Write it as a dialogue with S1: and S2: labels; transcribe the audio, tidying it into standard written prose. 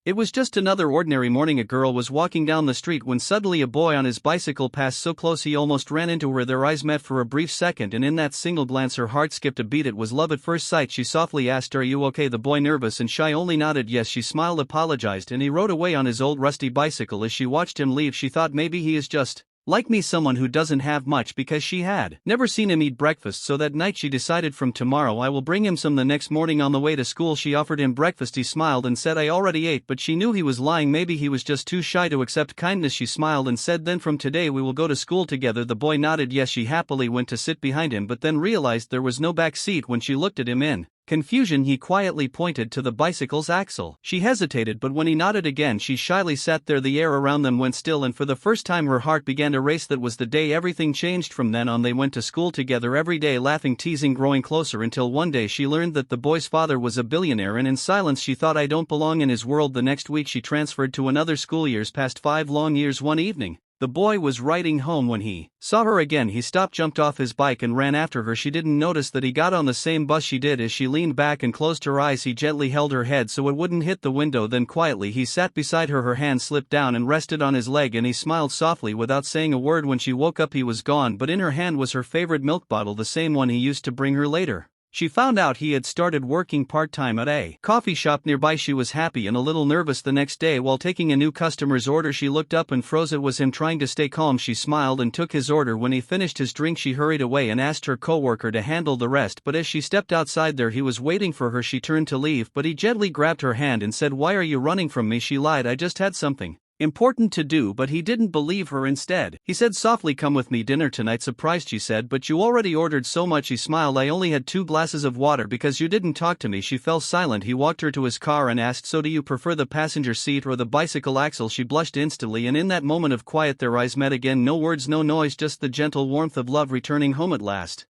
S1: It was just another ordinary morning. A girl was walking down the street when suddenly a boy on his bicycle passed so close he almost ran into her. Their eyes met for a brief second, and in that single glance her heart skipped a beat. It was love at first sight. She softly asked, "Are you okay?" The boy, nervous and shy, only nodded yes. She smiled, apologized, and he rode away on his old rusty bicycle. As she watched him leave, she thought, maybe he is just like me, someone who doesn't have much, because she had never seen him eat breakfast. So that night she decided, from tomorrow I will bring him some. The next morning on the way to school she offered him breakfast. He smiled and said, "I already ate," but she knew he was lying. Maybe he was just too shy to accept kindness. She smiled and said, "Then from today we will go to school together." The boy nodded yes. She happily went to sit behind him, but then realized there was no back seat. When she looked at him in confusion, he quietly pointed to the bicycle's axle. She hesitated, but when he nodded again she shyly sat there. The air around them went still, and for the first time her heart began to race. That was the day everything changed. From then on they went to school together every day, laughing, teasing, growing closer, until one day she learned that the boy's father was a billionaire, and in silence she thought, I don't belong in his world. The next week she transferred to another school. Years passed, 5 long years. One evening the boy was riding home when he saw her again. He stopped, jumped off his bike, and ran after her. She didn't notice that he got on the same bus she did. As she leaned back and closed her eyes, he gently held her head so it wouldn't hit the window. Then quietly he sat beside her. Her hand slipped down and rested on his leg, and he smiled softly without saying a word. When she woke up he was gone, but in her hand was her favorite milk bottle, the same one he used to bring her later. She found out he had started working part-time at a coffee shop nearby. She was happy and a little nervous. The next day, while taking a new customer's order, she looked up and froze. It was him, trying to stay calm. She smiled and took his order. When he finished his drink she hurried away and asked her coworker to handle the rest, but as she stepped outside there he was waiting for her. She turned to leave, but he gently grabbed her hand and said, "Why are you running from me?" She lied, "I just had something important to do," but he didn't believe her. Instead, he said softly, "Come with me, dinner tonight." Surprised, she said, "But you already ordered so much." He smiled, "I only had 2 glasses of water because you didn't talk to me." She fell silent. He walked her to his car and asked, "So do you prefer the passenger seat or the bicycle axle?" She blushed instantly, and in that moment of quiet their eyes met again. No words, no noise, just the gentle warmth of love. Returning home at last,